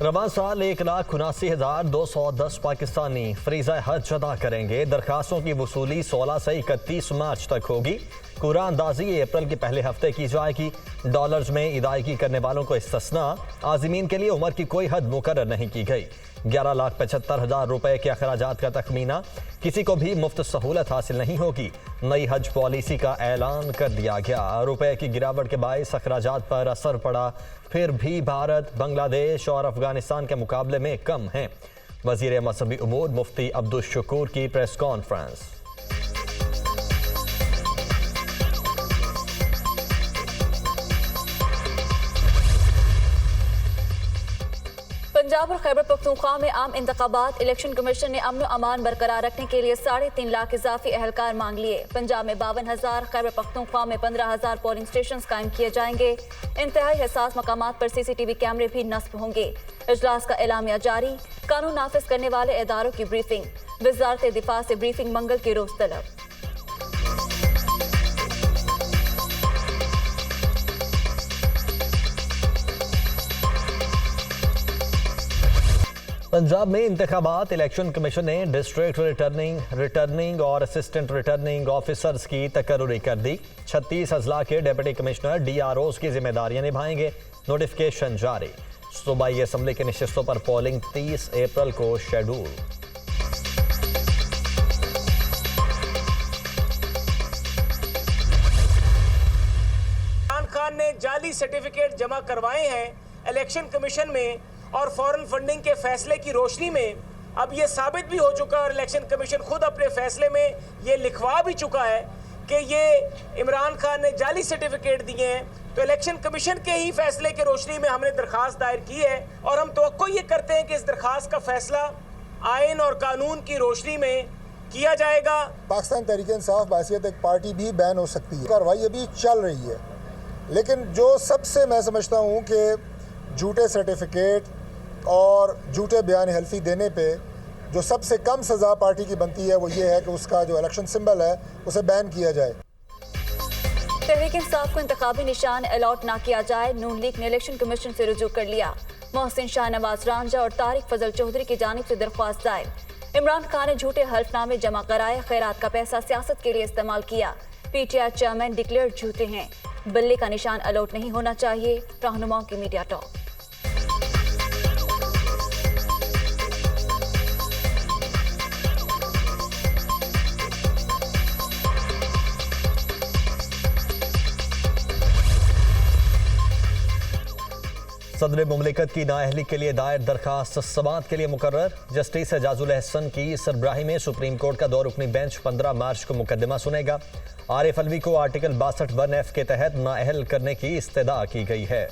रवां साल 1,79,210 पाकिस्तानी फ्रीज़ा हज अदा करेंगे। दरखास्तों की वसूली 16 से 31 मार्च तक होगी। कुरा अंदाजी अप्रैल के पहले हफ्ते की जाएगी। डॉलर्स में अदायगी करने वालों को इस्तिस्ना। आज़मीन के लिए उम्र की कोई हद मुकर्रर नहीं की गई। 11,75,000 रुपए के अखराजात का तखमीना। किसी को भी मुफ्त सहूलत हासिल नहीं होगी। नई हज पॉलिसी का ऐलान कर दिया गया। रुपए की गिरावट के बायस अखराजात पर असर पड़ा। फिर भी भारत, बांग्लादेश और अफगानिस्तान के मुकाबले में कम हैं। वज़ीर मज़हबी उमूर मुफ्ती अब्दुल शकूर की प्रेस कॉन्फ्रेंस। पंजाब और खैबर पख्तूनख्वा में आम इंतखाबात। इलेक्शन कमीशन ने अमन अमान बरकरार रखने के लिए 3.5 लाख इजाफी एहलकार मांग लिए। पंजाब में 52,000, खैबर पख्तूनख्वा में 15,000 पोलिंग स्टेशन कायम किए जाएंगे। इंतहाई हसास मकामात पर CCTV कैमरे भी नस्ब होंगे। इजलास का एलामिया जारी। कानून नाफिज करने वाले इदारों की ब्रीफिंग। वजारत दिफा से ब्रीफिंग मंगल के रोज तलब। पंजाब में इंतखाबात। इलेक्शन कमीशन ने डिस्ट्रिक्ट रिटर्निंग और असिस्टेंट रिटर्निंग ऑफिसर्स की तकर्री कर दी। 36 अजला के डिप्टी कमिश्नर DROs की जिम्मेदारियां निभाएंगे। नोटिफिकेशन जारी। सूबाई असम्बली की नशिस्तों पर पोलिंग 30 अप्रैल को शेड्यूल। इमरान खान ने जाली सर्टिफिकेट जमा करवाए हैं इलेक्शन कमीशन में और फॉरेन फंडिंग के फैसले की रोशनी में अब ये साबित भी हो चुका है और इलेक्शन कमीशन खुद अपने फैसले में ये लिखवा भी चुका है कि ये इमरान खान ने जाली सर्टिफिकेट दिए हैं। तो इलेक्शन कमीशन के ही फैसले की रोशनी में हमने दरखास्त दायर की है और हम तवक्को ये करते हैं कि इस दरखास्त का फैसला आइन और कानून की रोशनी में किया जाएगा। पाकिस्तान तहरीक इंसाफ बासियत एक पार्टी भी बैन हो सकती है। कार्रवाई अभी चल रही है, लेकिन जो सबसे मैं समझता हूँ कि झूठे सर्टिफिकेट और झूठे बयान हल्फी देने पे जो सबसे कम सज़ा पार्टी की बनती है वो ये है कि उसका जो इलेक्शन सिंबल है उसे बैन किया जाए। तहरीक इंसाफ को इंतखाबी निशान अलॉट ना किया जाए। नून लीग ने इलेक्शन कमीशन से रुजू कर लिया। मोहसिन शाहनवाज रांझा और तारिक फजल चौधरी की जानिब से दरख्वास्त दायर। इमरान खान ने झूठे हल्फनामे जमा कराए। खैरात का पैसा सियासत के लिए इस्तेमाल किया। PTI चेयरमैन डिक्लेयर झूठे हैं। बल्ले का निशान अलॉट नहीं होना चाहिए। रहनुमाओं की मीडिया टॉक। सदर मुमलिकत की नाअहली के लिए दायर दरखास्त समाअत के लिए मुकर्रर। जस्टिस एजाजुल अहसन की सरबराही में सुप्रीम कोर्ट का 2 रुकनी बेंच 15 मार्च को मुकदमा सुनेगा। आरिफ अलवी को आर्टिकल 62(1)(f) के तहत नाअहल करने की इस्तदा की गई है।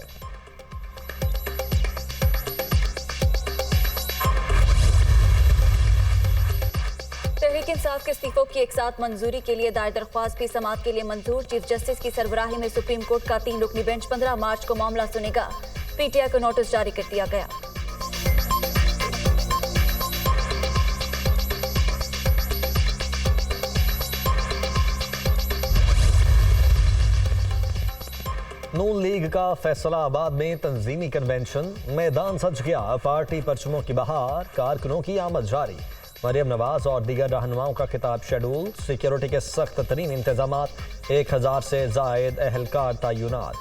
तहरीक इंसाफ के इस्तीफों की एक साथ मंजूरी के लिए दायर दरख्वास्त भी समाअत के लिए मंजूर। चीफ जस्टिस की सरबराही में सुप्रीम कोर्ट का 3 रुकनी बेंच 15 मार्च को मामला सुनेगा। PTI को नोटिस जारी कर दिया गया। नून लीग का फैसलाबाद में तंजीमी कन्वेंशन। मैदान सज गया। पार्टी परचमों की बहार। कारकुनों की आमद जारी। मरियम नवाज और दीगर रहनुमाओं का खिताब शेड्यूल। सिक्योरिटी के सख्त तरीन इंतजाम। 1000 से जायद एहलकार तैनात।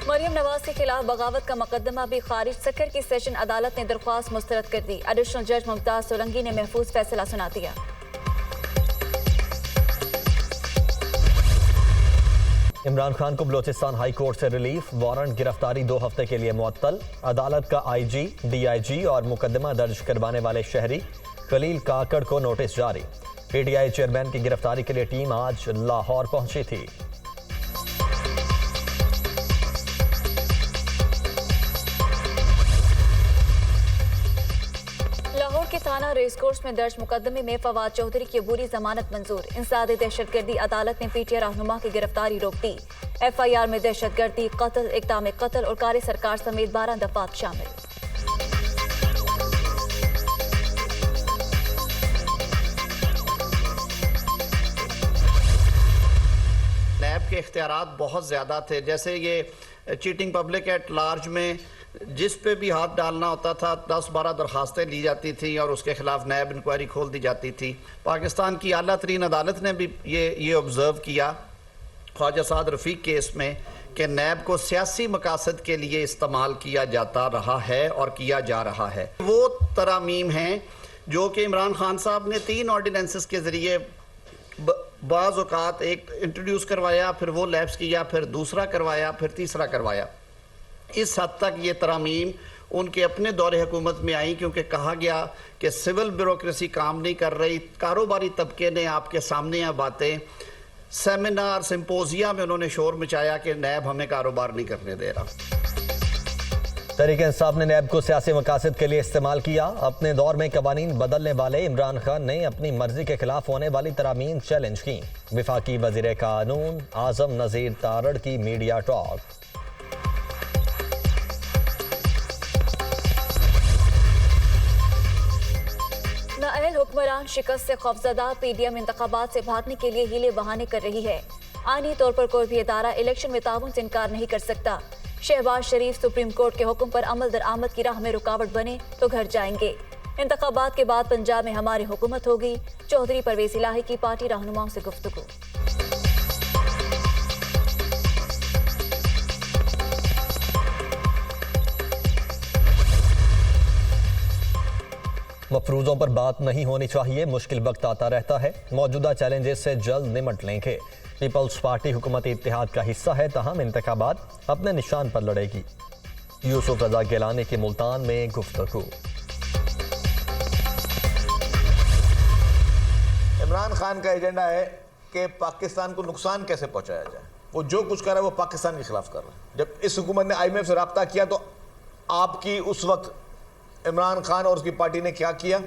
मरियम नवाज के खिलाफ बगावत का मुकदमा भी खारिज। सकर की सेशन अदालत ने दरख्वास्त मुस्तरद कर दी। एडिशनल जज मुमताज सोलंकी ने महफूज फैसला सुना दिया। इमरान खान को बलोचिस्तान हाई कोर्ट से रिलीफ। वारंट गिरफ्तारी 2 हफ्ते के लिए मुअत्तल। अदालत का IG, DIG और मुकदमा दर्ज करवाने वाले शहरी खलील काकड़ को नोटिस जारी। PTI चेयरमैन की गिरफ्तारी के लिए टीम आज लाहौर पहुंची थी। लाहौर के थाना रेसकोर्स में दर्ज मुकदमे में फवाद चौधरी की अबूरी जमानत मंजूर। इंसादे दहशतगर्दी अदालत ने PTI रहनुमा की गिरफ्तारी रोक दी। FIR में दहशतगर्दी, कत्ल, इक़दाम कत्ल और कार सरकार समेत 12 दफात शामिल। नैब के इख्तियारात बहुत ज़्यादा थे। जैसे ये चीटिंग पब्लिक एट लार्ज में जिस पे भी हाथ डालना होता था 10-12 दरखास्तें ली जाती थी और उसके खिलाफ नैब इंक्वायरी खोल दी जाती थी। पाकिस्तान की आला तरीन अदालत ने भी ये ऑब्ज़र्व किया ख्वाजा साद रफ़ीक केस में कि नैब को सियासी मकासद के लिए इस्तेमाल किया जाता रहा है और किया जा रहा है। वो तरामीम हैं जो कि इमरान खान साहब ने 3 ऑर्डिनेंसेस के ज़रिए बाज़ औक़ात एक इंट्रोड्यूस करवाया, फिर वो लैप्स किया, फिर दूसरा करवाया, फिर तीसरा करवाया। इस हद तक ये तरामीम उनके अपने दौरे हुकूमत में आई क्योंकि कहा गया कि सिविल ब्यूरोक्रेसी काम नहीं कर रही। कारोबारी तबके ने आपके सामने यह बातें सेमिनार सिंपोजिया में उन्होंने शोर मचाया कि नैब हमें कारोबार नहीं करने दे रहा। तहरीक इंसाफ ने नैब को सियासी मकासद के लिए इस्तेमाल किया। अपने दौर में कवानीन बदलने वाले इमरान खान ने अपनी मर्जी के खिलाफ होने वाली तरामीम चैलेंज की। विफाकी वजीर कानून आजम नज़ीर तारड़ की मीडिया टॉक। नाअहल हुक्मरान शिकस्त से खौफजदा पीडीएम इंतखाबात से भागने के लिए हीले बहाने कर रही है। आईनी तौर पर कोई भी इदारा इलेक्शन में ताउन से इनकार नहीं कर सकता। शहबाज शरीफ सुप्रीम कोर्ट के हुक्म पर अमल दरामद की राह में रुकावट बने तो घर जाएंगे। इंतखाबात के बाद पंजाब में हमारी हुकूमत होगी। चौधरी परवेज इलाही की पार्टी रहनुमाओं से गुफ्तगू। मफरूजों पर बात नहीं होनी चाहिए, मुश्किल वक्त आता रहता है। मौजूदा चैलेंजेस से जल्द निमट लेंगे। पीपल्स पार्टी हुकूमती इत्तेहाद का हिस्सा है, तहम इंतखाबात अपने निशान पर लड़ेगी। यूसुफ रजा गिलानी की मुल्तान में गुफ्तगू। इमरान खान का एजेंडा है कि पाकिस्तान को नुकसान कैसे पहुंचाया जाए। वो जो कुछ कर रहा है वो पाकिस्तान के खिलाफ कर रहा है। जब इस हुकूमत ने IMF से रब्ता किया तो आपकी उस वक्त इमरान खान और उसकी पार्टी ने क्या किया?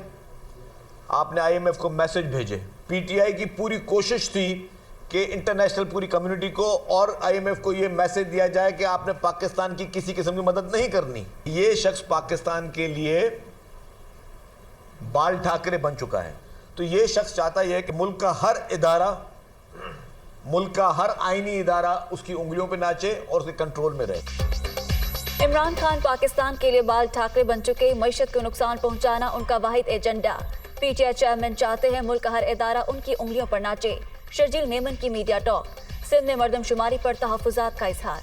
आपने IMF को मैसेज भेजे। PTI की पूरी कोशिश थी कि इंटरनेशनल पूरी कम्युनिटी को और IMF को ये मैसेज दिया जाए कि आपने पाकिस्तान की किसी किस्म की मदद नहीं करनी। ये शख्स पाकिस्तान के लिए बाल ठाकरे बन चुका है। तो ये शख्स चाहता है कि मुल्क का हर इदारा, मुल्क का हर आईनी इदारा उसकी उंगलियों पे नाचे और उसके कंट्रोल में रहे। इमरान खान पाकिस्तान के लिए बाल ठाकरे बन चुके। मईशत को नुकसान पहुंचाना उनका वाहिद एजेंडा। PTI चेयरमैन चाहते हैं मुल्क का हर इदारा उनकी उंगलियों पर नाचे। शर्जील मेमन की मीडिया टॉक। सिंध में मरदमशुमारी पर तहफ्फुज़ात का इजहार।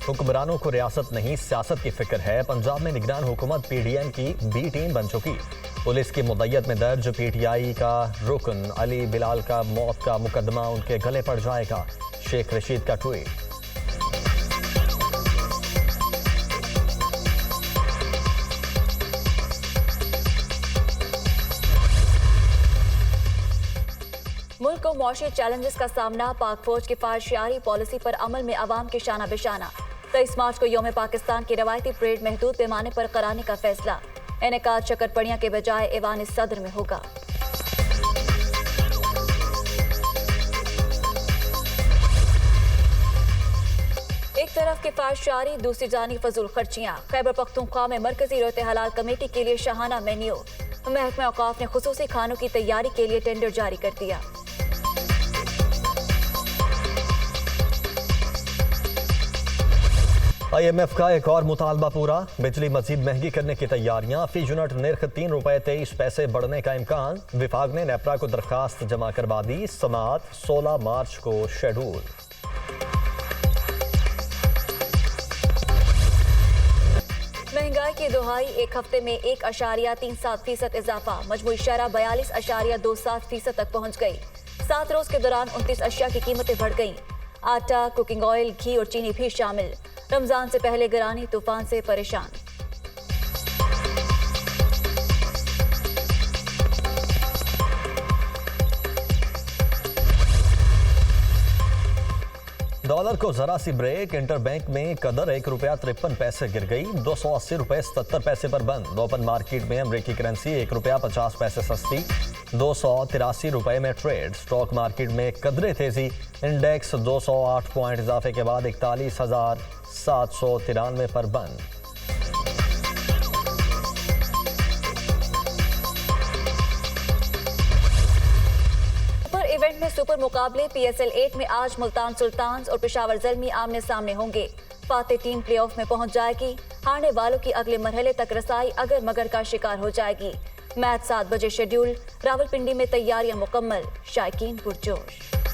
हुक्मरानों को रियासत नहीं सियासत की फिक्र है। पंजाब में निगरान हुकूमत PDM की B टीम बन चुकी। पुलिस की मुद्दत में दर्ज PTI का रुकन अली बिलाल का मौत का मुकदमा उनके गले पड़ जाएगा। शेख रशीद का ट्वीट। मुल्क को मौशी चैलेंजेस का सामना। पाक फौज की फारशियारी पॉलिसी पर अमल में अवाम के शाना बेशाना। 23 मार्च को यौम पाकिस्तान की रवायती परेड महदूद पैमाने पर कराने का फैसला। इनेकाद शक्करपड़िया के बजाय ऐवान सदर में होगा। एक तरफ किफायतशारी, दूसरी जानी फजूल खर्चियां। खैबर पख्तूनख्वा में मरकजी रोते हलाल कमेटी के लिए शाहाना मेन्यू। महकमा औकाफ ने खुसूसी खानों की तैयारी के लिए टेंडर जारी कर दिया। IMF का एक और मुतालबा पूरा। बिजली मजीद महंगी करने की तैयारियां। फी यूनिट नर्ख ₹3.23 बढ़ने का इम्कान। विभाग ने नेपरा को दरखास्त जमा करवा दी। समाअत 16 मार्च को शेड्यूल। महंगाई की दुहाई। एक हफ्ते में 1.37% इजाफा। मजमूई शरह 42.27% तक पहुंच गई। 7 रोज के दौरान 29 अशिया की कीमतें बढ़ गईं। आटा, कुकिंग ऑयल, घी और चीनी भी शामिल। रमजान से पहले गिरानी तूफान से परेशान। डॉलर को जरा सी ब्रेक। इंटरबैंक में कदर ₹1.53 गिर गई। ₹280.77 पर बंद। ओपन मार्केट में अमेरिकी करेंसी ₹1.50 सस्ती। 283 रुपए में ट्रेड। स्टॉक मार्केट में कदरे तेजी, इंडेक्स 208 पॉइंट इजाफे के बाद 41,793 पर बंद। इवेंट में सुपर मुकाबले PSL 8 में आज मुल्तान सुल्तान्स और पेशावर ज़ल्मी आमने सामने होंगे। फातेह टीम प्लेऑफ में पहुंच जाएगी। हारने वालों की अगले मरहले तक रसाई अगर मगर का शिकार हो जाएगी। मैच 7 बजे शेड्यूल। रावलपिंडी में तैयारियां मुकम्मल। शायकीन पुरजोश।